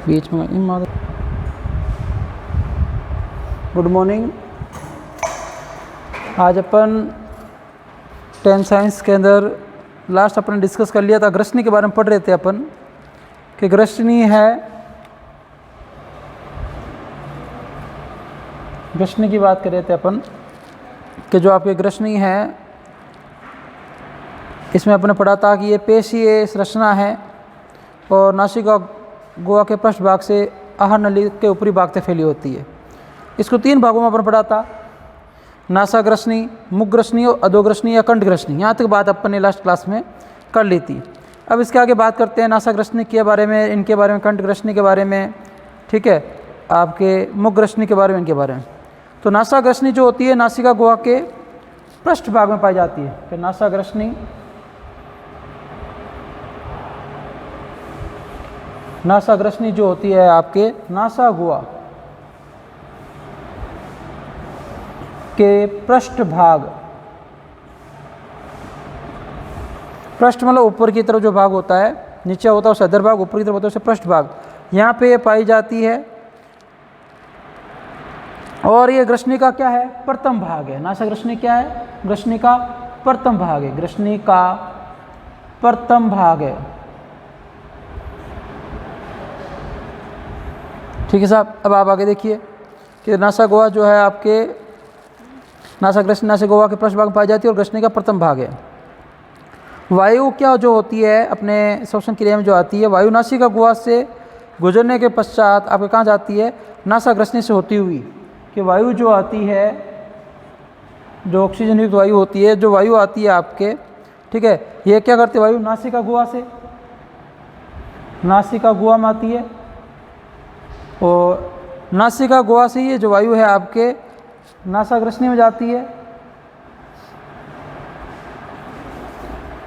बीच में। Good morning. आज अपन 10 science के अंदर लास्ट अपन ने डिस्कस कर लिया था, ग्रसनी के बारे में पढ़ रहे थे अपन कि ग्रसनी है, ग्रसनी की बात कर रहे थे अपन कि जो आपकी ग्रसनी है इसमें अपने पढ़ा था कि ये पेशीय संरचना है और नासिका गुहा के पृष्ठ भाग से आहार नली के ऊपरी भाग तक फैली होती है। इसको 3 भागों में अपन पढ़ा था, नासाग्रसनी, मुखग्रसनी और अधोग्रसनी या कंठग्रसनी। यहाँ तक बात अपन ने लास्ट क्लास में कर ली थी। अब इसके आगे बात करते हैं नासाग्रसनी के बारे में, इनके बारे में, कंठग्रसनी के बारे में, ठीक है, आपके मुखग्रसनी के बारे में, इनके बारे में। तो नासाग्रसनी जो होती है नासिका गुहा के पृष्ठ भाग में पाई जाती है। फिर नासाग्रसनी जो होती है आपके नासा गुहा के पृष्ठ भाग, पृष्ठ मतलब ऊपर की तरफ जो भाग होता है, नीचे होता है उसे अधर भाग, ऊपर की तरफ होता है उसे पृष्ठ भाग, यहाँ पे ये पाई जाती है। और ये ग्रसनी का क्या है, प्रथम भाग है। नासाग्रसनी क्या है, ग्रसनी का प्रथम भाग है, ग्रसनी का प्रथम भाग है, ठीक है साहब। अब आप आगे देखिए कि नासा गुहा जो है आपके नासाग्रसनी नासिका गुहा के पृष्ठ भाग में पाई जाती है और ग्रसनी का प्रथम भाग है। वायु क्या जो होती है अपने श्वसन क्रिया में जो आती है, वायु नासिका गुहा से गुजरने के पश्चात आपके कहाँ जाती है, नासाग्रसनी से होती हुई, कि वायु जो आती है, जो ऑक्सीजन युक्त वायु होती है, जो वायु आती है आपके, ठीक है, ये क्या करती है, वायु नासिका गुहा से, नासिका गुहा में आती है और नासिका गुहा से ये जो वायु है आपके नासाग्रसनी में जाती है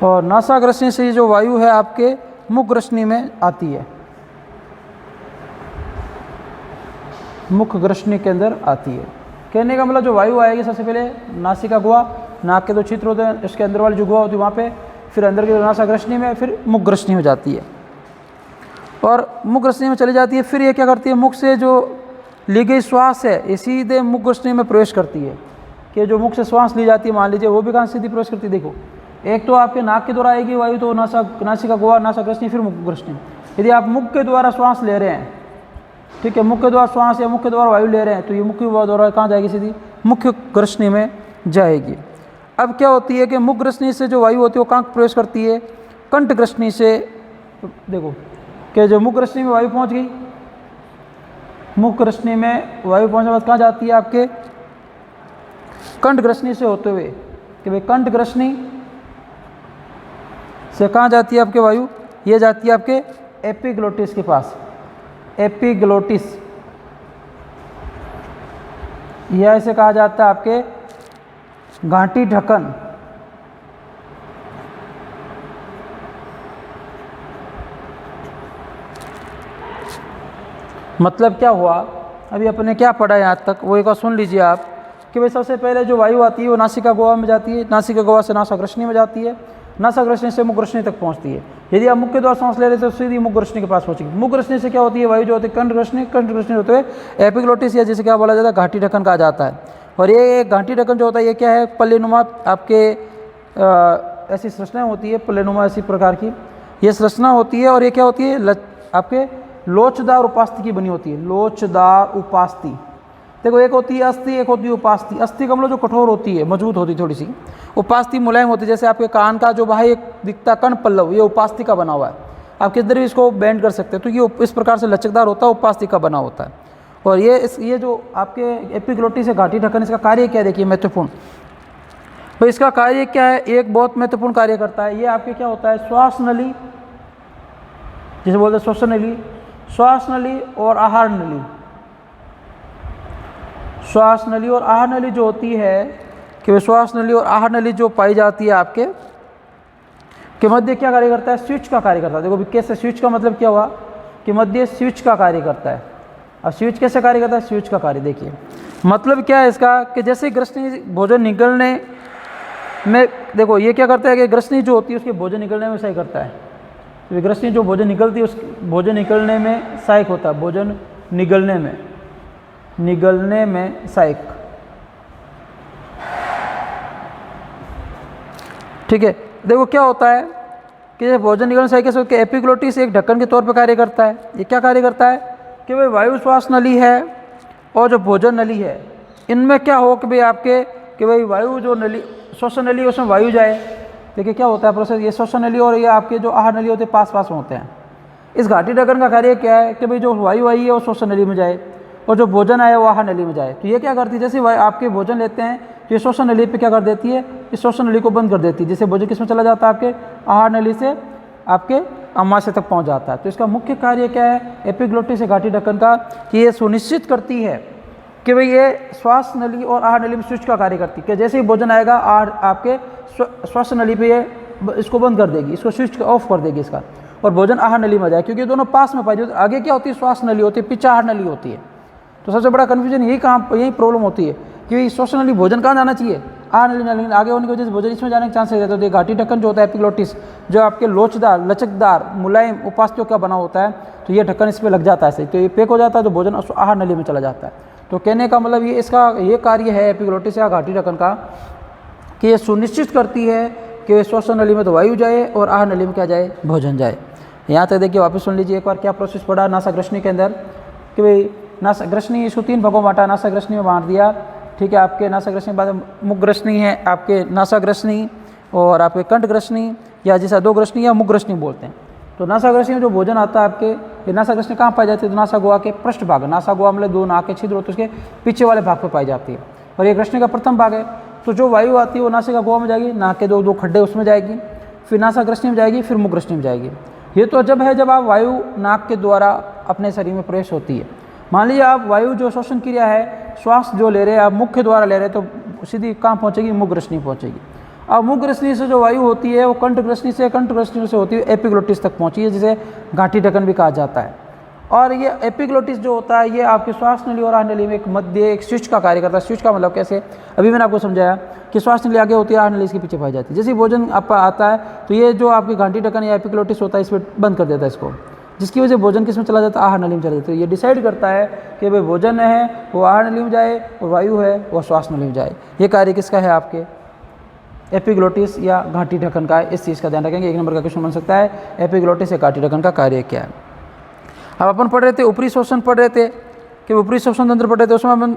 और नासाग्रसनी से ये जो वायु है आपके मुखग्रसनी में आती है, मुखग्रसनी के अंदर आती है। कहने का मतलब जो वायु आएगी सबसे पहले नासिका गुहा, नाक के 2 छिद्र होते हैं, इसके अंदर वाली जो गुहा होती है वहाँ पे, फिर अंदर की नासाग्रसनी में, फिर मुखग्रसनी में जाती है और मुखग्रसनी में चली जाती है। फिर ये क्या करती है, मुख से जो ली गई श्वास है ये सीधे मुखग्रसनी में प्रवेश करती है। कि जो मुख से श्वास ली जाती है मान लीजिए, वो भी कहाँ सीधी प्रवेश करती है, देखो, एक तो आपके नाक के द्वारा आएगी वायु, तो नासिका गुहा, नासाग्रसनी, फिर मुखग्रसनी। यदि आप मुख के द्वारा श्वास ले रहे हैं, ठीक है, मुख के द्वारा श्वास या मुख के द्वारा वायु ले रहे हैं, तो ये मुख के द्वारा कहाँ जाएगी, सीधी मुखग्रसनी में जाएगी। अब क्या होती है कि मुखग्रसनी से जो वायु होती है वो कहाँ प्रवेश करती है, कंठग्रसनी से। देखो कि जो मुखग्रसनी में वायु पहुँच गई, मुखग्रसनी में वायु पहुँचने के बाद कहाँ जाती है, आपके कंठग्रसनी से होते हुए, कि भाई कंठग्रसनी से कहाँ जाती है आपके वायु, ये जाती है आपके एपिग्लोटिस के पास, एपिग्लोटिस, यह ऐसे कहा जाता है आपके घाटी ढक्कन। मतलब क्या हुआ, अभी अपने क्या पढ़ा यहाँ तक वो एक बार सुन लीजिए आप, कि भाई सबसे पहले जो वायु आती है वो नासिका गुहा में जाती है, नासिका गुहा से नासाग्रसनी में जाती है, नासाग्रसनी से मुखग्रसनी तक पहुँचती है। यदि आप मुख के द्वारा सांस ले रहे तो सीधी मुखग्रसनी के पास पहुँचेगी। मुखग्रसनी से क्या होती है, वायु जो होती है कंठग्रसनी, कंठग्रसनी होते हुए एपिग्लोटिस, या जिसे क्या बोला जाता है, घाटी ढक्कन कहा जाता है। और ये घाटी ढक्कन जो होता है ये क्या है, पल्लेनुमा आपके ऐसी संरचना होती है, पल्लेनुमा ऐसी प्रकार की ये संरचना होती है। और ये क्या होती है, आपके लोचदार उपास्थि की बनी होती है, लोचदार उपास्थि। देखो एक होती है अस्थि, एक होती है उपास्थि। अस्थि का मतलब जो कठोर होती है, मजबूत होती है थोड़ी सी, उपास्थि मुलायम होती है। जैसे आपके कान का जो बाह्य दिखता कर्ण पल्लव, ये उपास्थि का बना हुआ है, आप किधर भी इसको बेंड कर सकते हैं, तो ये इस प्रकार से लचकदार होता है, उपास्थि का बना होता है। और ये जो आपके एपिग्लोटिस से घाटी ढक्कन, इसका कार्य क्या है, देखिए महत्वपूर्ण। तो इसका कार्य क्या है, एक बहुत महत्वपूर्ण कार्य करता है। ये आपके क्या होता है, श्वास नली, जिसे बोलते हैं श्वसन नली, श्वास नली और आहार नली। श्वास नली और आहार नली जो होती है, कि श्वास नली और आहार नली जो पाई जाती है आपके के मध्य क्या कार्य करता है, स्विच का कार्य करता है। देखो कैसे, स्विच का मतलब क्या हुआ, कि मध्य स्विच का कार्य करता है। अब स्विच कैसे कार्य करता है, स्विच का कार्य देखिए, मतलब क्या है इसका, कि जैसे ग्रसनी भोजन निकलने में, देखो ये क्या करता है कि ग्रसनी जो होती है उसके भोजन निकलने में सही करता है, तो विग्रसनी जो भोजन निकलती है उस भोजन निकलने में सहायक होता है, भोजन निगलने में सहायक। ठीक है, देखो क्या होता है कि भोजन निगलने सहायक कैसे होता है, एपिग्लोटिस एक ढक्कन के तौर पर कार्य करता है। ये क्या कार्य करता है कि भाई वायु श्वास नली है और जो भोजन नली है, इनमें क्या हो कि भाई आपके कि भाई वायु जो नली श्वसन नली है उसमें वायु जाए। देखिए क्या होता है प्रोसेस, ये श्वसन नली और ये आपके जो आहार नली होते हैं पास में होते हैं। इस घाटी ढक्कन का कार्य क्या है कि भाई जो वायु आई है वो श्वसन नली में जाए और जो भोजन आया वो आहार नली में जाए। तो ये क्या करती है, जैसे आपके भोजन लेते हैं तो ये श्वसन नली पे क्या कर देती है, इस श्वसन नली को बंद कर देती है, जिससे भोजन किसमें चला जाता है, आपके आहार नली से आपके अमाशय तक पहुंच जाता है। तो इसका मुख्य कार्य क्या है एपिग्लोटिस से घाटी ढक्कन का, कि ये सुनिश्चित करती है कि भाई ये श्वास नली और आहार नली में स्विच का कार्य करती है कि जैसे ही भोजन आएगा आहार आपके श्वास नली पे ये इसको बंद कर देगी, इसको स्विच ऑफ कर देगी इसका, और भोजन आहार नली में जाए, क्योंकि ये दोनों पास में पाई जाती है। आगे क्या होती है, श्वास नली होती है, पीछे आहार नली होती है। तो सबसे बड़ा कन्फ्यूजन यही प्रॉब्लम होती है कि श्वास नली भोजन कहाँ जाना चाहिए, आहार नली में, लेकिन आगे होने की वजह से भोजन इसमें जाने के चांसेस रहते हैं। तो ये घाटी ढक्कन जो होता है एपिग्लोटिस, जो आपके लोचदार लचकदार मुलायम उपास्थियों का बना होता है, तो ये ढक्कन इस पर लग जाता है सही, तो ये पैक हो जाता है, तो भोजन आहार नली में चला जाता है। तो कहने का मतलब ये इसका ये कार्य है एपिग्लोटिस या घाटी ढक्कन का कि ये सुनिश्चित करती है कि श्वसन नली में तो वायु जाए और आहार नली में क्या जाए, भोजन जाए। यहाँ तक देखिए, वापस सुन लीजिए एक बार क्या प्रोसेस पड़ा नासाग्रसनी के अंदर कि भाई नासाग्रसनी इसको 3 भागों में बांटा, नासाग्रसनी में बांट दिया। ठीक है, आपके नासाग्रसनी के बाद मुखग्रसनी है, आपके नासाग्रसनी और आपके कंठग्रसनी, या जैसा 2 ग्रसनी या मुखग्रसनी बोलते हैं। तो नासाग्रसनी में जो भोजन आता है आपके, ये नासाग्रसनी कहाँ पाई जाती है, तो नासा गुहा के पृष्ठ भाग, नासा गुहा मतलब 2 नाक के छिद्र होते हैं उसके पीछे वाले भाग पर पाई जाती है, और ये ग्रसनी का प्रथम भाग है। तो जो वायु आती है वो नासिका गुहा में जाएगी, नाक के 2 खड्डे उसमें जाएगी, फिर नासाग्रसनी में जाएगी, फिर मुखग्रसनी में जाएगी। ये तो जब आप वायु नाक के द्वारा अपने शरीर में प्रवेश होती है। मान लीजिए आप वायु जो श्वसन क्रिया है, श्वास जो ले रहे हैं आप मुख्य द्वारा ले रहे हैं, तो सीधी कहाँ पहुँचेगी, मुखग्रसनी पहुँचेगी। अब मुखग्रसनी से जो वायु होती है वो कंठग्रसनी से होती है एपिग्लोटिस तक पहुँची है, जिसे घाटी ढक्कन भी कहा जाता है। और ये एपिग्लोटिस जो होता है ये आपके श्वास नली और आहार नली में एक मध्य एक स्विच का कार्य करता है। स्विच का मतलब कैसे, अभी मैंने आपको समझाया कि श्वास नली आगे होती है, आहार नली इसके पीछे पाई जाती है। जैसे भोजन आपका आता है तो ये जो आपकी घाटी ढक्कन या एपिग्लोटिस होता है इस पर बंद कर देता है इसको, जिसकी वजह से भोजन किस में चला जाता है, आहार नली में चला जाता है। ये डिसाइड करता है कि भाई भोजन है वो आहार नली में जाए और वायु है वो श्वास नली में जाए। ये कार्य किसका है, आपके एपिग्लोटिस या घाटी ढक्कन का है। इस चीज़ का ध्यान रखेंगे, 1 नंबर का क्वेश्चन बन सकता है, एपिग्लोटिस या घाटी ढक्कन का कार्य क्या है। अब अपन पढ़ रहे थे ऊपरी श्वसन पढ़ रहे थे कि ऊपरी श्वसन तंत्र पढ़ रहे थे, उसमें अपन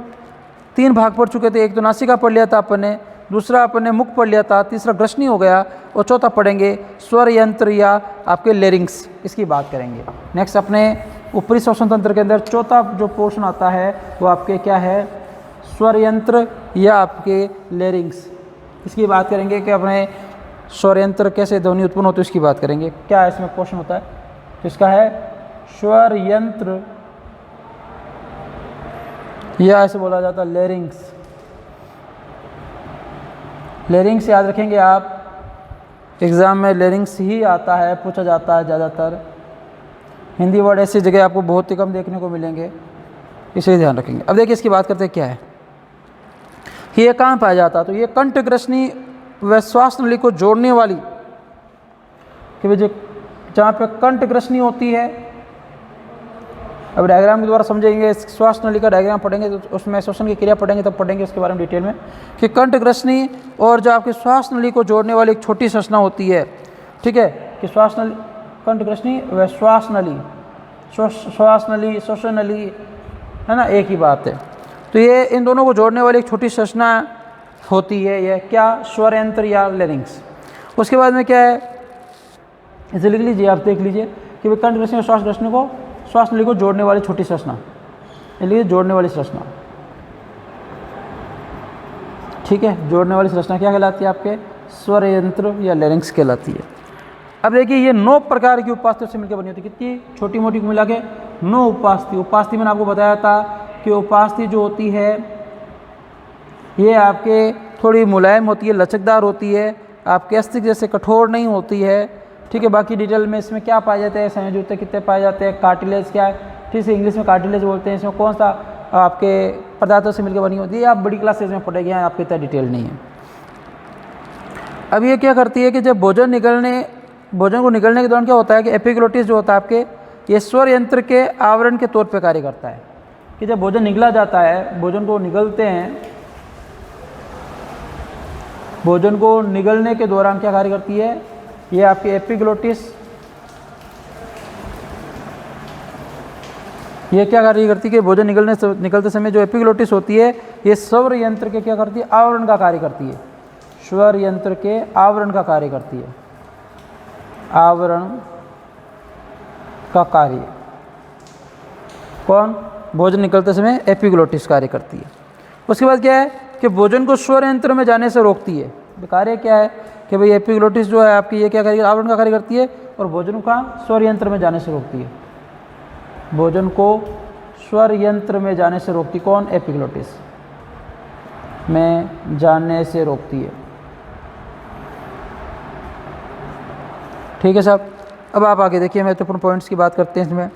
3 भाग पढ़ चुके थे। एक तो नासिका पढ़ लिया था अपन ने, दूसरा अपन ने मुख पढ़ लिया था, तीसरा ग्रसनी हो गया, और चौथा पढ़ेंगे स्वर यंत्र या आपके लेरिंग्स, इसकी बात करेंगे। नेक्स्ट अपने ऊपरी श्वसन तंत्र के अंदर चौथा जो पोर्शन आता है वो आपके क्या है, स्वर यंत्र या आपके लेरिंग्स, इसकी बात करेंगे कि अपने स्वर यंत्र कैसे ध्वनि उत्पन्न होती है उसकी बात करेंगे। क्या इसमें क्वेश्चन होता है, तो इसका है स्वर यंत्र या ऐसे बोला जाता है लेरिंग्स। लेरिंग्स याद रखेंगे आप, एग्ज़ाम में लेरिंग्स ही आता है, पूछा जाता है ज़्यादातर। हिंदी वर्ड ऐसी जगह आपको बहुत ही कम देखने को मिलेंगे, इसे ध्यान रखेंगे। अब देखिए इसकी बात करते हैं क्या है कि ये कहाँ पाया जाता है, तो ये कंठग्रसनी व श्वास नली को जोड़ने वाली, कि जो जहाँ पे कंठग्रसनी होती है, अब डायग्राम के द्वारा समझेंगे, श्वास नली का डायग्राम पढ़ेंगे तो उसमें श्वसन की क्रिया पढ़ेंगे तब पढ़ेंगे उसके बारे में डिटेल में, कि कंठग्रसनी और जो आपकी श्वास नली को जोड़ने वाली एक छोटी संरचना होती है। ठीक है, कि श्वास नली, कंठग्रसनी व श्वास नली, श्वास नली श्वसन नली है ना, एक ही बात है। तो ये इन दोनों को जोड़ने वाली एक छोटी संरचना होती है, यह क्या, स्वर यंत्र या लेरिंग्स। उसके बाद में क्या है, इसे लिख लीजिए, आप देख लीजिए कि कंठग्रसनी और श्वासग्रसनी को, श्वास नली को जोड़ने वाली छोटी संरचना, इसलिए जोड़ने वाली संरचना। ठीक है, जोड़ने वाली संरचना क्या कहलाती है, आपके स्वर यंत्र या लेरिंग्स कहलाती है। अब देखिए ये 9 प्रकार की उपास्थियों से मिलकर बनी होती है, कितनी छोटी मोटी को मिला के 9 उपास्थि। उपास्थि मैंने आपको बताया था कि उपास्थि जो होती है ये आपके थोड़ी मुलायम होती है, लचकदार होती है, आपके अस्थिक जैसे कठोर नहीं होती है। ठीक है, बाकी डिटेल में इसमें क्या पाए जाते हैं, संयोजक कितने पाए जाते हैं, कार्टिलेज क्या है, ठीक है, इंग्लिश में कार्टिलेज बोलते हैं। इसमें कौन सा आपके पदार्थों से मिलकर बनी होती है, आप बड़ी क्लासेज में पढ़ेंगे, आपके इतना डिटेल नहीं है। अब ये क्या करती है कि जब भोजन निकलने भोजन को निगलने के दौरान क्या होता है कि एपिग्लोटिस जो होता है आपके, ये स्वर यंत्र के आवरण के तौर पे कार्य करता है कि जब भोजन निगला जाता है, भोजन को निगलते हैं, भोजन को निगलने के दौरान क्या कार्य करती है, ये आपकी एपिग्लोटिस, ये क्या कार्य करती है कि भोजन निकलते समय जो एपिग्लोटिस होती है, ये स्वर यंत्र के क्या करती है, आवरण का कार्य करती है, स्वर यंत्र के आवरण का कार्य करती है, आवरण का कार्य कौन, भोजन निकलते समय एपिग्लोटिस कार्य करती है। उसके बाद क्या है कि भोजन को स्वर यंत्र में जाने से रोकती है। कार्य क्या है कि भाई एपिग्लोटिस जो है आपकी ये क्या करेगी, आवरण का कार्य करती है और भोजन का स्वर यंत्र में जाने से रोकती है, भोजन को स्वर यंत्र में जाने से रोकती, कौन, एपिग्लोटिस में जाने से रोकती है। ठीक है साहब। अब आप आगे देखिए, महत्वपूर्ण पॉइंट्स की बात करते हैं इसमें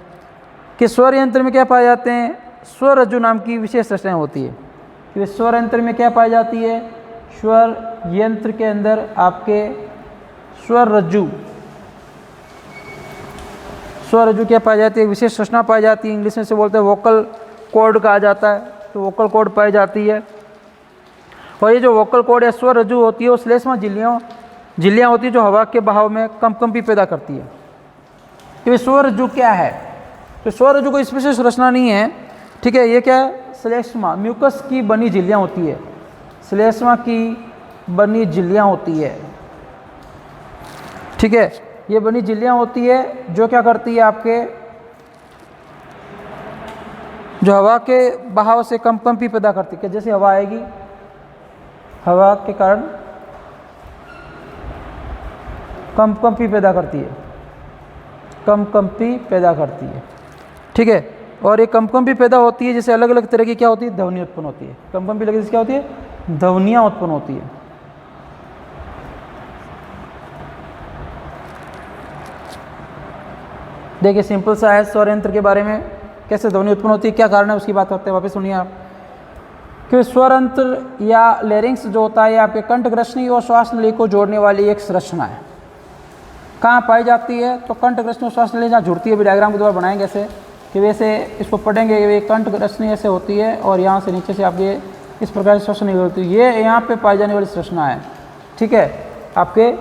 कि स्वर यंत्र में क्या पाए जाते हैं, स्वर रज्जु नाम की विशेष रचनाएं होती है। कि स्वर यंत्र में क्या पाई जाती है, स्वर यंत्र के अंदर आपके स्वर रज्जु क्या पाई जाती है, विशेष रचना पाई जाती है, इंग्लिश में से बोलते हैं वोकल कॉर्ड कहा जाता है, तो वोकल कॉर्ड पाई जाती है। और ये जो वोकल कॉर्ड या स्वर रज्जु होती है वो श्लेष्मा झिल्लियाँ होती है जो हवा के बहाव में कंपी पैदा करती है। कि स्वर रज्जु क्या है, तो स्वर रज्जु कोई विशेष रचना नहीं है, ठीक है। ये क्या है, श्लेष्मा म्यूकस की बनी झिल्लियाँ होती है, श्लेष्मा की बनी झिल्लियाँ होती है, ठीक है। ये बनी झिल्लियाँ होती है जो क्या करती है आपके, जो हवा के बहाव से कंपी पैदा करती है। जैसे हवा आएगी, हवा के कारण कंपी पैदा करती है, कंपी पैदा करती है, ठीक है। और ये कंपी पैदा होती है जैसे अलग अलग तरह की क्या होती है, ध्वनि उत्पन्न होती है। कंपी लगे क्या होती है, ध्वनियाँ उत्पन्न होती है। देखिए सिंपल सा है, स्वर यंत्र के बारे में कैसे ध्वनि उत्पन्न होती है, क्या कारण है उसकी बात करते हैं। वापस सुनिए आप कि स्वर यंत्र या लैरिंक्स जो होता है आपके कंठग्रसनी और श्वास नली को जोड़ने वाली एक संरचना है। कहाँ पाई जाती है, तो कंठग्रसनी और श्वास नली जहाँ जुड़ती है, भी डायग्राम के द्वारा बनाएंगे ऐसे कि वैसे इसको पढ़ेंगे कि कंठग्रसनी ऐसे होती है और यहाँ से नीचे से आपके इस प्रकार से श्वसन होती है, ये यहाँ पे पाई जाने वाली संरचना है, ठीक है, आपके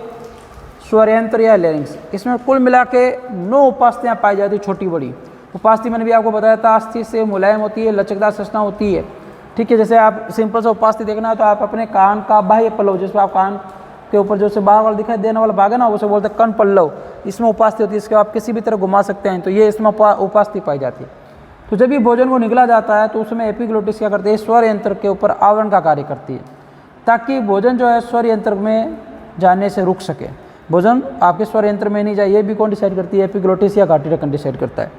स्वर यंत्र या लैरिंक्स। इसमें कुल मिला के 9 उपास्थियाँ पाई जाती है, छोटी बड़ी उपास्थि मैंने भी आपको बताया था, अस्थि से मुलायम होती है, लचकदार संरचना होती है, ठीक है। जैसे आप सिंपल सा उपास्थि देखना है तो आप अपने कान का बाह्य पल्लव, जिसमें आप कान के ऊपर जो से बाहर वाला दिखाई देने वाला भाग है ना, उसे बोलते हैं कर्ण पल्लव, इसमें उपास्थि होती है, इसके आप किसी भी तरह घुमा सकते हैं, तो ये इसमें उपास्थि पाई जाती है। तो जब भी भोजन को निगला जाता है तो उसमें एपिग्लोटिस क्या करती है, स्वर यंत्र के ऊपर आवरण का कार्य करती है, ताकि भोजन जो है स्वर यंत्र में जाने से रुक सके। भोजन आपके स्वर यंत्र में नहीं जाए, ये भी कौन डिसाइड करती है, एपिग्लोटिस या घाटी रकन डिसाइड करता है।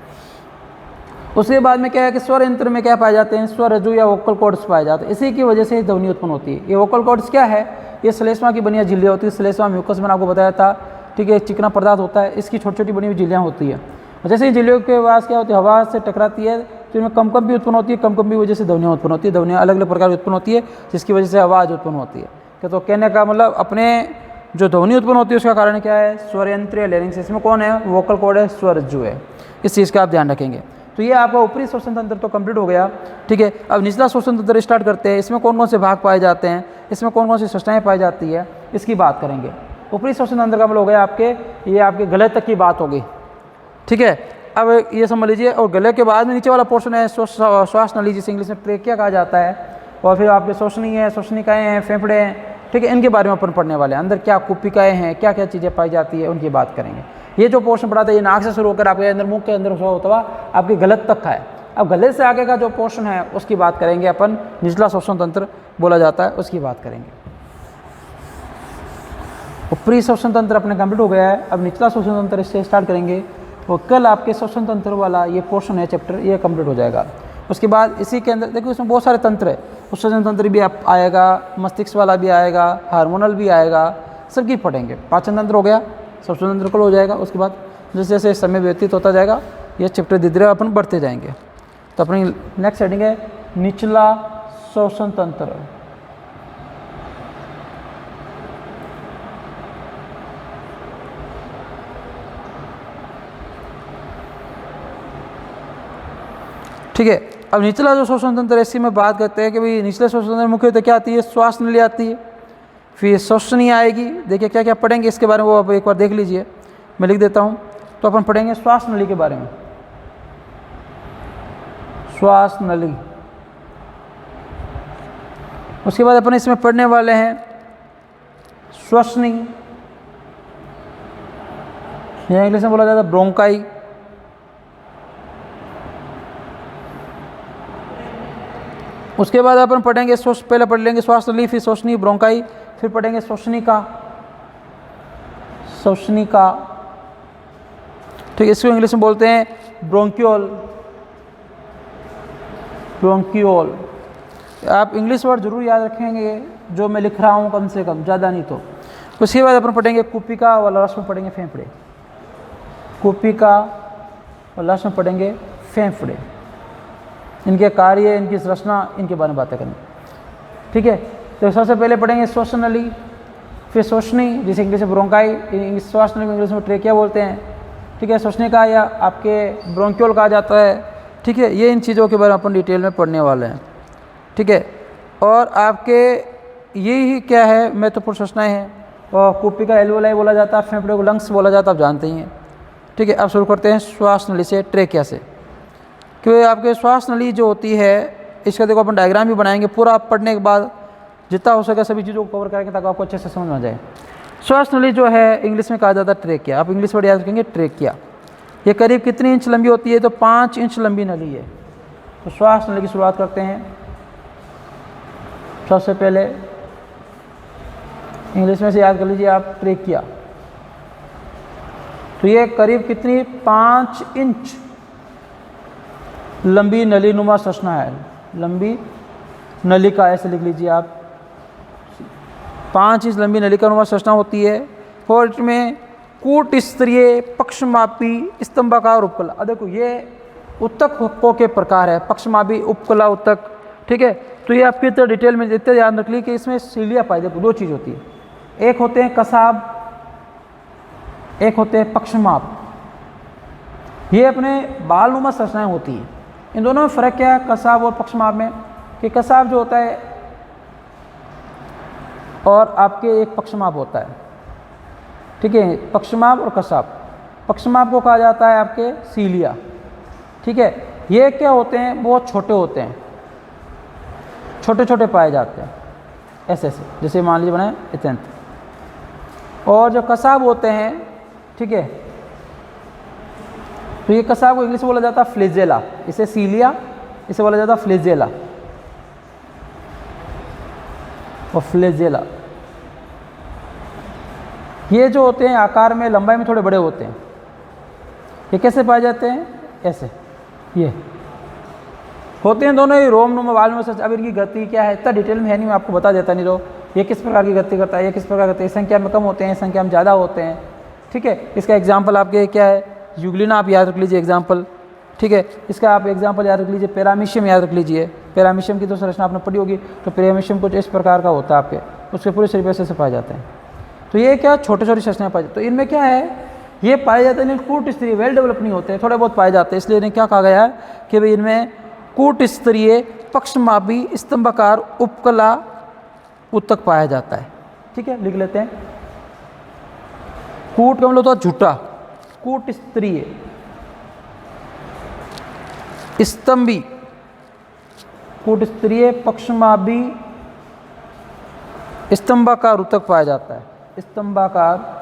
उसके बाद में क्या है कि स्वर यंत्र में क्या पाए जाते हैं, स्वर रज्जु या वोकल कॉर्ड्स पाए जाते हैं। इसी की वजह से ध्वनि उत्पन्न होती है। ये वोकल कॉर्ड्स क्या है, ये श्लेष्मा की बनी झिल्लियाँ होती है। श्लेष्मा म्यूकस मैंने आपको बताया था, ठीक है, चिकना पदार्थ होता है, इसकी छोटी छोटी बनी हुई झिल्लियाँ होती है। जैसे ही झिल्लियों के पास क्या होती है, हवा से टकराती है तो इनमें कंपन भी उत्पन्न होती है, कंपन की वजह से ध्वनियाँ उत्पन्न होती है, ध्वनियाँ अलग अलग प्रकार की उत्पन्न होती है, जिसकी वजह से आवाज़ उत्पन्न होती है। तो कहने का मतलब अपने जो ध्वनि उत्पन्न होती है उसका कारण क्या है, स्वर यंत्र या लैरिंक्स। इसमें कौन है, वोकल कॉर्ड है, स्वर रज्जु है। इस चीज़ का आप ध्यान रखेंगे। तो ये आपका ऊपरी श्वसन तंत्र तो कंप्लीट हो गया, ठीक है। अब निचला श्वसन तंत्र स्टार्ट करते हैं। इसमें कौन कौन से भाग पाए जाते हैं, इसमें कौन कौन सी संरचनाएं पाई जाती है, इसकी बात करेंगे। ऊपरी श्वसन तंत्र का मतलब हो गया आपके, ये आपके गले तक की बात होगी, ठीक है। अब ये समझ लीजिए, और गले के बाद में नीचे वाला पोर्शन है श्वास नली, जिसे इंग्लिश में ट्रेकिया कहा जाता है, और फिर आपके श्वसनी है, श्वसनिकाएँ हैं, फेफड़े हैं, ठीक है। इनके बारे में अपन पढ़ने वाले हैं। अंदर क्या कुपिकाएँ हैं, क्या क्या चीज़ें पाई जाती है, उनकी बात करेंगे। ये जो पोर्शन पढ़ाता है ये नाक से शुरू होकर आपके अंदर, मुख के अंदर होता हुआ आपके गलत तक का है। अब गले से आगे का जो पोर्शन है उसकी बात करेंगे अपन, निचला श्वसन तंत्र बोला जाता है, उसकी बात करेंगे। ऊपरी श्वसन तंत्र अपने कंप्लीट हो गया है। अब निचला श्वसन तंत्र इससे स्टार्ट करेंगे, और कल आपके श्वसन तंत्र वाला ये पोर्शन है, चैप्टर, ये कंप्लीट हो जाएगा। उसके बाद इसी के अंदर देखो, इसमें बहुत सारे तंत्र है, श्वसन तंत्र भी आएगा, मस्तिष्क वाला भी आएगा, हार्मोनल भी आएगा, सबकी पढ़ेंगे। पाचन तंत्र हो गया, श्वसन तंत्र कल हो जाएगा। उसके बाद जैसे जैसे समय व्यतीत होता जाएगा ये चैप्टर धीरे धीरे अपन बढ़ते जाएंगे। तो अपनी नेक्स्ट हेडिंग है निचला श्वसन तंत्र। ठीक है। अब निचला जो श्वसन तंत्र है, इसी में बात करते हैं कि भाई निचले श्वसन तंत्र मुख्यतः क्या आती है, श्वास नली आती है, फिर श्वसनी आएगी। देखिए क्या क्या पढ़ेंगे इसके बारे में वो आप एक बार देख लीजिए, मैं लिख देता हूँ। तो अपन पढ़ेंगे श्वास नली के बारे में, श्वास नली। उसके बाद अपन इसमें पढ़ने वाले हैं श्वसनी, या इंग्लिश में बोला जाता है ब्रोंकाई। उसके बाद अपन पढ़ेंगे पहले पढ़ लेंगे श्वास नली, फिर श्वसनी, ब्रोंकाई, फिर पढ़ेंगे श्वसनिका, श्वसनिका। ठीक है, इसको इंग्लिश में बोलते हैं ब्रोंक्यूल, ब्रोंक्यूल। आप इंग्लिश वर्ड जरूर याद रखेंगे जो मैं लिख रहा हूँ, कम से कम, ज़्यादा नहीं तो। उसके बाद अपन पढ़ेंगे कुपिका और लास्ट में पढ़ेंगे फेफड़े, कुपिका और लास्ट में पढ़ेंगे फेफड़े। इनके कार्य, इनकी संरचना, इनके बारे में बातें करेंगे। ठीक है, तो सबसे पहले पढ़ेंगे श्वसन नली, फिर श्वसनी जिसे इंग्लिश में ब्रोंकाई, श्वास नली को इंग्लिश में ट्रेकिया बोलते हैं। ठीक है, श्वसनिका या आपके ब्रोंक्यूल कहा जाता है। ठीक है, ये इन चीज़ों के बारे में अपन डिटेल में पढ़ने वाले हैं। ठीक है, और आपके यही क्या है, महत्वपूर्ण सूचनाएं हैं। और कुपिका एल्वोलाई बोला जाता है, फेफड़े को लंग्स बोला जाता है, आप जानते ही हैं। ठीक है, अब शुरू करते हैं श्वास नली से, ट्रेकिया से। क्योंकि आपके श्वास नली जो होती है, इसका देखो अपन डायग्राम भी बनाएंगे पूरा पढ़ने के बाद, जितना हो सके सभी चीज़ों को कवर करेंगे ताकि आपको अच्छे से समझ में आ जाए। श्वास नली जो है इंग्लिश में कहा जाता है ट्रेकिया, आप इंग्लिश वर्ड याद रखेंगे ट्रेकिया। ये करीब कितनी इंच लंबी होती है, तो 5 इंच लंबी नली है। तो श्वास नली की शुरुआत करते हैं। सबसे पहले इंग्लिश में से याद कर लीजिए आप, ट्रेकिया। तो ये करीब कितनी, 5 इंच लंबी नली नुमा संरचना है, लंबी नलिका, ऐसे लिख लीजिए आप। 5 इंच लंबी नलिका नुमा संरचना होती है और इसमें कूट स्तरीय पक्षमापी स्तंभाकार उपकला। अब देखो ये उत्तकों के प्रकार है, पक्षमापी, उपकला, उत्तक। ठीक है, तो ये आपकी तरह डिटेल में इतने ध्यान रख ली कि इसमें सीलिया पाई जाती है। 2 चीज़ होती है, एक होते हैं कसाब, एक होते हैं पक्षमाप। ये अपने बालनुमा संरचनाएं होती हैं। इन दोनों में फ़र्क क्या है कसाब और पक्षमाप में, कि कसाब जो होता है और आपके एक पक्षमाप होता है। ठीक है, पक्षमाप और कसाब। पक्षमाप को कहा जाता है आपके सीलिया। ठीक है, ये क्या होते हैं, बहुत छोटे होते हैं, छोटे छोटे पाए जाते हैं, ऐसे ऐसे, जैसे मान लीजिए बनाए इतने। और जो कसाब होते हैं, ठीक है, तो ये कसाब को इंग्लिश में बोला जाता है फ्लेजेला, इसे सीलिया, इसे बोला जाता है फ्लेजेला और फ्लेजेला। ये जो होते हैं आकार में, लंबाई में थोड़े बड़े होते हैं। ये कैसे पाए जाते हैं, ऐसे, ये होते हैं दोनों ही रोम नुमा बाल में। अब इनकी गति क्या है इतना डिटेल में है नहीं, मैं आपको बता देता नहीं। तो ये किस प्रकार की गति करता है, ये किस प्रकार करता है, संख्या में कम होते हैं, संख्या में ज़्यादा होते हैं। ठीक है, इसका एग्जाम्पल आपके क्या है, यूग्लिना आप याद रख लीजिए एग्जाम्पल। ठीक है, इसका आप एग्जाम्पल याद रख लीजिए, पैरामीशियम याद रख लीजिए। पैरामीशियम की तो संरचना आपने पढ़ी होगी। तो पैरामीशियम कुछ इस प्रकार का होता है आपके, उसके पूरे शरीर से पाए जाते हैं। तो ये क्या छोटे छोटी संरचनाएं पाई जाती। तो इनमें क्या है, ये पाए जाते हैं कूट स्तरीय, वेल डेवलप नहीं होते, थोड़े बहुत पाए जाते हैं। इसलिए इन्हें क्या कहा गया है कि भाई इनमें कूट स्तरीय पक्षमापी स्तंभाकार उपकला उत्तक पाया जाता है। ठीक है, लिख लेते हैं। कूट का मतलब होता है झूठा, कूट स्तरीय स्तंभी, कूट स्तरीय पक्षमापी स्तंभाकार उत्तक पाया जाता है, स्तंभाकार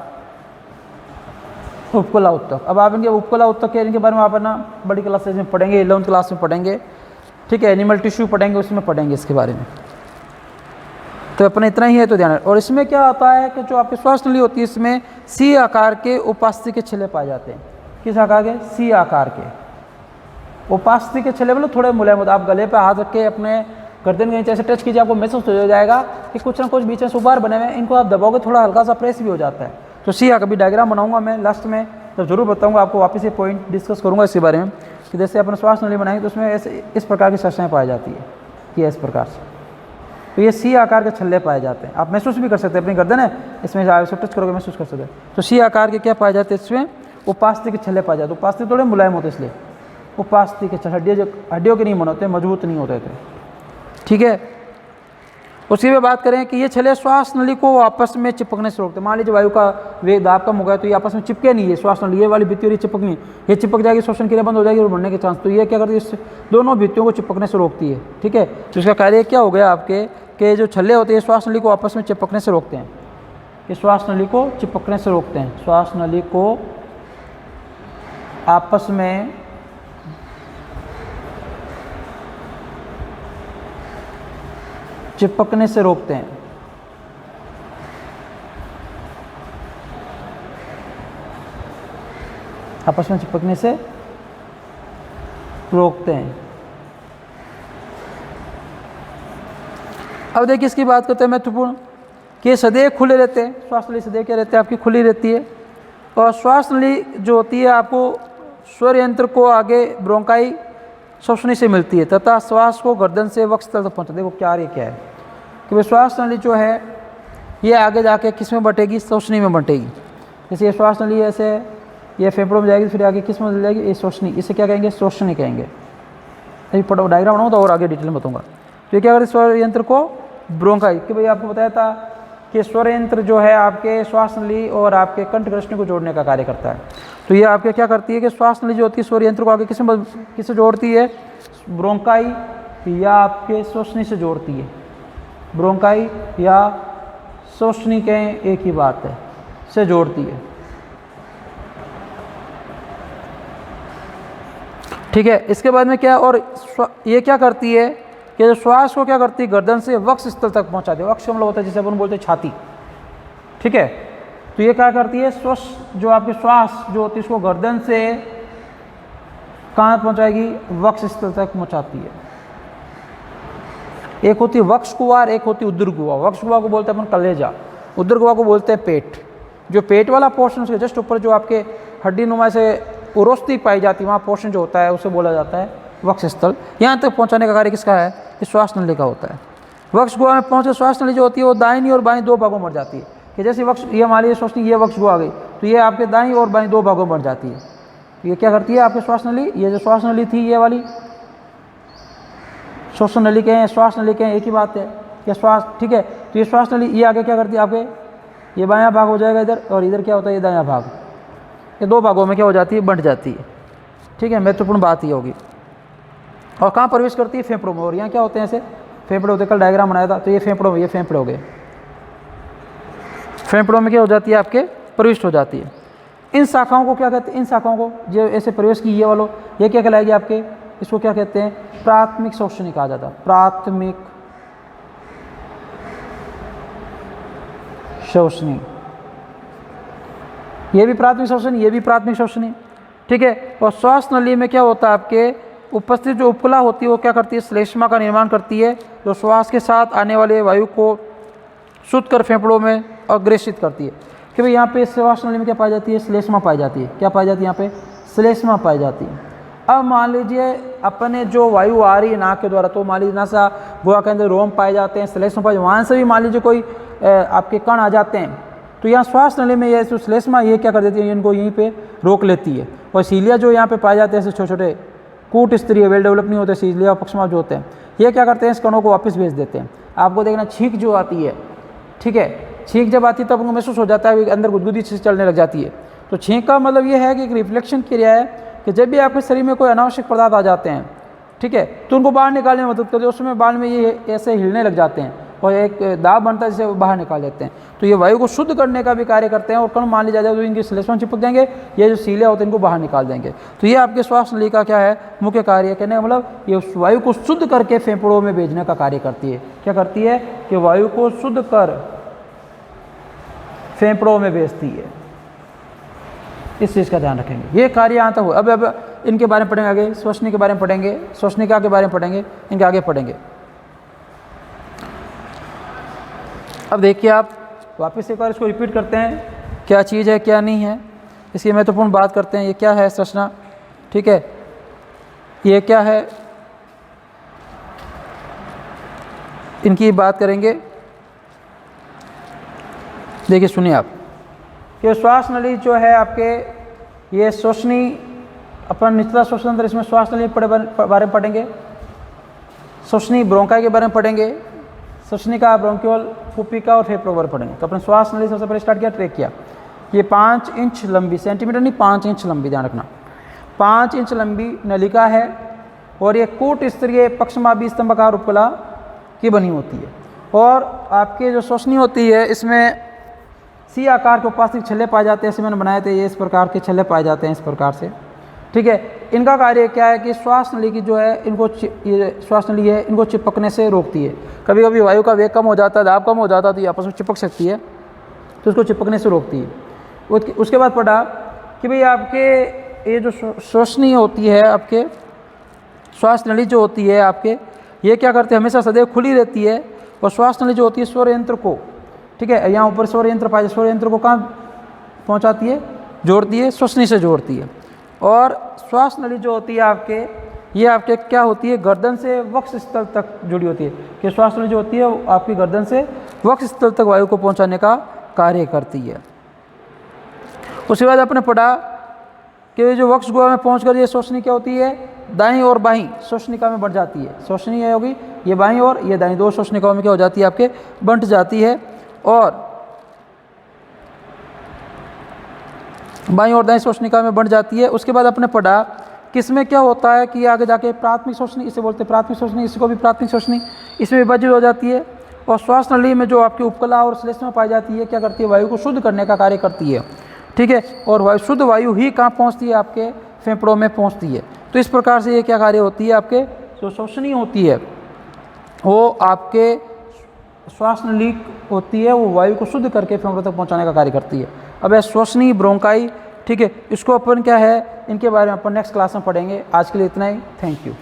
उपकला उत्तक। अब आप इनके उपकला उत्तक के इनके बारे में आप ना बड़ी क्लासेज में पढ़ेंगे, 11th क्लास में पढ़ेंगे। ठीक है, एनिमल टिश्यू पढ़ेंगे, उसमें पढ़ेंगे इसके बारे में। तो अपने इतना ही है तो ध्यान। और इसमें क्या होता है कि जो आपकी श्वास नली होती है, इसमें सी आकार के उपास्थि के छिले पाए जाते हैं। किस आकार के, सी आकार के उपास्थि के छिले, मतलब थोड़े मुलायम होते हैं। आप गले पे हाथ रख के अपने गर्दन के नीचे ऐसे टच कीजिए, आपको महसूस हो जाएगा कि कुछ ना कुछ बीच में सुबार बने हुए हैं। इनको आप दबाओगे थोड़ा हल्का सा प्रेस भी हो जाता है। तो सी कभी डायग्राम बनाऊंगा मैं लास्ट में, तो जरूर बताऊंगा आपको, वापस ये पॉइंट डिस्कस करूंगा इसके बारे में कि जैसे अपन श्वास नली बनाएंगे तो उसमें ऐसे इस प्रकार की संरचनाएं पाई जाती है कि इस प्रकार से। तो ये सी आकार के छल्ले पाए जाते हैं। आप महसूस भी कर सकते हैं, अपनी गर्दन है इसमें टच करोगे महसूस कर सकते हैं। तो सी आकार के क्या पाए जाते हैं, इसमें उपास्थि के छल्ले पाए जाते हैं। उपास्थि थोड़े मुलायम होते हैं इसलिए। उपास्थि के हड्डियों के नहीं बने होते, मजबूत नहीं होते थे। ठीक है, उसकी भी बात करें कि ये छले श्वास नली को आपस में चिपकने से रोकते। मान लीजिए वायु का वेग दाब कम हो गया तो ये आपस में चिपके नहीं है, श्वास नली ये वाली भित्ति चिपक नहीं, ये चिपक जाएगी, श्वसन क्रिया बंद हो जाएगी और बढ़ने के चांस। तो ये क्या करती है, दोनों भित्तियों को चिपकने से रोकती है। ठीक है, तो इसका कार्य क्या हो गया आपके कि जो छल्ले होते हैं श्वास नली को आपस में चिपकने से रोकते हैं, ये श्वास नली को चिपकने से रोकते हैं, श्वास नली को आपस में चिपकने से रोकते हैं। आपस में चिपकने से रोकते हैं। अब देखिए इसकी बात करते हैं महत्वपूर्ण कि सदैव खुले रहते हैं, श्वास नली सदैव क्या रहते हैं आपकी खुली रहती है। और श्वास नली जो होती है आपको स्वर यंत्र को आगे ब्रोंकाई श्वसनी से मिलती है तथा श्वास को गर्दन से वक्ष तक पहुँचता। देखो क्या है कि भाई श्वास नली जो है ये आगे जाके किस में बटेगी, श्वसनी में बटेगी। जैसे ये श्वास नली ऐसे ये फेफड़ों में जाएगी, फिर आगे किस में जाएगी, ये श्वसनी, इसे क्या कहेंगे, श्वसनी कहेंगे। अभी डायग्राम बनाऊँ तो और आगे डिटेल में बताऊँगा। तो ये क्या करते स्वर यंत्र को ब्रोंकाई, कि भाई आपको बताया था कि स्वर यंत्र जो है आपके श्वास नली और आपके कंठ ग्रसनी को जोड़ने का कार्य करता है। तो ये आपके क्या करती है कि श्वास नली जो होती है स्वर यंत्र को आगे किससे जोड़ती है, ब्रोंकाई या आपके श्वसनी से जोड़ती है। ब्रोंकाई या श्वसनी के एक ही बात है, से जोड़ती है। ठीक है, इसके बाद में क्या, और ये क्या करती है कि जो श्वास को क्या करती है, गर्दन से वक्ष स्थल तक पहुंचाती है। वक्ष मतलब होता है जिसे अपन बोलते हैं छाती। ठीक है, तो ये क्या करती है, जो आपकी श्वास जो होती है उसको गर्दन से कहाँ पहुंचाएगी, वक्ष स्थल तक पहुंचाती है। एक होती है वक्ष गुहा, एक होती है उदर गुहा। वक्ष गुहा को बोलते हैं अपन कलेजा, उदर गुहा को बोलते हैं पेट। जो पेट वाला पोर्शन उसके जस्ट ऊपर जो आपके हड्डी नुमा से उरोस्ती पाई जाती है, वहाँ पोर्शन जो होता है उसे बोला जाता है वक्ष स्थल। यहाँ तक पहुँचाने का कार्य किसका है, ये श्वास नली का होता है। वक्ष गुहा में पहुँचे श्वास नली जो होती है वो दाहिनी और बाईं दो भागों में बढ़ जाती है। कि जैसे वक्ष ये हमारी ये श्वसनी, ये वक्ष गुहा आ गई तो ये आपके दाईं और बाईं दो भागों में बढ़ जाती है। ये क्या करती है आपके श्वास नली, ये जो श्वास नली थी ये वाली श्वसन नली के हैं, श्वास नली के हैं, एक ही बात है या श्वास। ठीक है, तो ये श्वास नली ये आगे क्या करती है आपके, ये बायां भाग हो जाएगा इधर, और इधर क्या होता है ये दायां भाग, ये दो भागों में क्या हो जाती है, बंट जाती है। ठीक है, महत्वपूर्ण बात ये होगी। और कहाँ प्रवेश करती है, फेफड़ों में। और यहाँ क्या होते हैं ऐसे फेफड़े होते, कल डायग्राम बनाया था, तो ये फेफड़ों में, ये फेफड़े हो गए, फेफड़ों में क्या हो जाती है आपके प्रविष्ट हो जाती है। इन शाखाओं को क्या कहते हैं, इन शाखाओं को जो ऐसे प्रवेश की ये वालों, ये क्या कहलाएगी आपके, इसको क्या कहते हैं, प्राथमिक श्वसनी कहा जाता है। प्राथमिक श्वसनी, ये भी प्राथमिक श्वसनी, ये भी प्राथमिक श्वसनी। ठीक है, और श्वास नली में क्या होता है आपके उपस्थित जो उपकला होती है वो क्या करती है, श्लेष्मा का निर्माण करती है, जो श्वास के साथ आने वाले वायु को शुद्ध कर फेफड़ों में अग्रेषित करती है। कि भाई यहाँ पे श्वास नली में क्या पाई जाती है, श्लेष्मा पाई जाती है। क्या पाई जाती है यहाँ पे, श्लेष्मा पाई जाती है। अब मान लीजिए अपने जो वायु आ रही है नाक के द्वारा, तो मान लीजिए नासा गुहा के अंदर रोम पाए जाते हैं, श्लेष्मा पाए, वहाँ से भी मान लीजिए कोई आपके कण आ जाते हैं, तो यहाँ श्वास नली में ये जो श्लेष्मा ये क्या कर देती है, इनको यहीं पे रोक लेती है। और सीलिया जो यहाँ पे पाए जाते हैं ऐसे छोटे छोटे कूट स्तरीय वेल डेवलप नहीं होते, सीलिया पक्षमा जो होते हैं, ये क्या करते हैं, इस कणों को वापस भेज देते हैं। आपको देखना छींक जो आती है, ठीक है, छींक जब आती है तब उनको महसूस हो जाता है अंदर गुदगुदी से चलने लग जाती है। तो छींक का मतलब ये है कि एक रिफ्लेक्शन क्रिया है कि जब भी आपके शरीर में कोई अनावश्यक पदार्थ आ जाते हैं, ठीक है, तो उनको बाहर निकालने में मदद करते हैं। उसमें बाल में ये ऐसे हिलने लग जाते हैं और एक दाब बनता है जिसे वो बाहर निकाल लेते हैं। तो ये वायु को शुद्ध करने का भी कार्य करते हैं। और कण मान लीजिए तो इनके श्लेष्मा चिपक जाएंगे, ये जो सीलिया होते हैं इनको बाहर निकाल देंगे। तो ये आपके श्वास नली का क्या है, मुख्य कार्य। कहने का मतलब ये वायु को शुद्ध करके फेफड़ों में भेजने का कार्य करती है। क्या करती है कि वायु को शुद्ध कर फेफड़ों में भेजती है। इस चीज़ का ध्यान रखेंगे, ये कार्य यहाँ तक हो। अब इनके बारे में पढ़ेंगे आगे, श्वसनी के बारे में पढ़ेंगे, श्वसनिका के बारे में पढ़ेंगे, इनके आगे पढ़ेंगे। अब देखिए आप वापस एक बार इसको रिपीट करते हैं, क्या चीज़ है क्या नहीं है, इसकी महत्वपूर्ण बात करते हैं। ये क्या है संरचना, ठीक है, ये क्या है, इनकी बात करेंगे। देखिए सुनिए आप कि श्वास नली जो है आपके, ये श्वसनी अपन निचला श्वसन तंत्र, इसमें श्वास नली के बारे में पढ़ेंगे, श्वसनी ब्रोंकाई के बारे में पढ़ेंगे, श्वसनिका, ब्रोंक्यूल, पुपिका और फेफड़ों के बारे में पढ़ेंगे। तो अपने श्वास नली सबसे पहले स्टार्ट किया, ट्रेकिया। ये 5 इंच लंबी, सेंटीमीटर नहीं 5 इंच लंबी, ध्यान रखना, 5 इंच लंबी नलिका है और ये कूट स्तरीय पक्षमापी स्तंभाकार उपकला की बनी होती है। और आपके जो श्वसनी होती है इसमें सी आकार के उपास्थिक छल्ले पाए जाते हैं, ऐसे मैंने बनाए थे, ये इस प्रकार के छल्ले पाए जाते हैं इस प्रकार से, ठीक है। इनका कार्य क्या है कि श्वास नली की जो है इनको ये श्वास नली है इनको चिपकने से रोकती है। कभी कभी वायु का वेग कम हो जाता है, दाब कम हो जाता है तो ये आपस में चिपक सकती है, तो उसको चिपकने से रोकती है। उसके बाद पढ़ा कि भाई आपके ये जो श्वसनी होती है, आपके श्वास नली जो होती है आपके, ये क्या करते हैं, हमेशा सदैव खुली रहती है। और श्वास नली जो होती है स्वर यंत्र को, ठीक है, यहाँ ऊपर स्वर यंत्र पाए, स्वर यंत्र को कहाँ पहुँचाती है, जोड़ती है, श्वसनी से जोड़ती है। और श्वास नली जो होती है आपके, ये आपके क्या होती है, गर्दन से वक्ष स्थल तक जुड़ी होती है, कि श्वास नली जो होती है वो आपकी गर्दन से वक्ष स्थल तक वायु को पहुँचाने का कार्य करती है। उसके बाद आपने पढ़ा कि जो वक्ष गुहा में पहुँचकर ये श्वसनी क्या होती है, दाईं और बाईं श्वसनिका में बढ़ जाती है। श्वसनी ये होगी, ये बाईं और ये दाईं, दो श्वसनिकाओं में क्या हो जाती है, आपके बंट जाती है। और बाईं और दाईं श्वसनिका में बंट जाती है। उसके बाद आपने पढ़ा कि इसमें क्या होता है कि आगे जाके प्राथमिक श्वसनी, इसे बोलते हैं प्राथमिक श्वसनी, इसको भी प्राथमिक श्वसनी, इसमें विभाजित हो जाती है। और श्वास नली में जो आपकी उपकला और श्लेष्मा पाई जाती है, क्या करती है, वायु को शुद्ध करने का कार्य करती है, ठीक है। और शुद्ध वायु ही कहाँ पहुँचती है, आपके फेफड़ों में पहुँचती है। तो इस प्रकार से ये क्या कार्य होती है, आपके जो श्वसनी होती है वो आपके श्वास नली होती है, वो वायु को शुद्ध करके फेफड़ों तक पहुंचाने का कार्य करती है। अब है श्वसनी ब्रोंकाई, ठीक है, इसको अपन क्या है, इनके बारे में अपन नेक्स्ट क्लास में पढ़ेंगे। आज के लिए इतना ही, थैंक यू।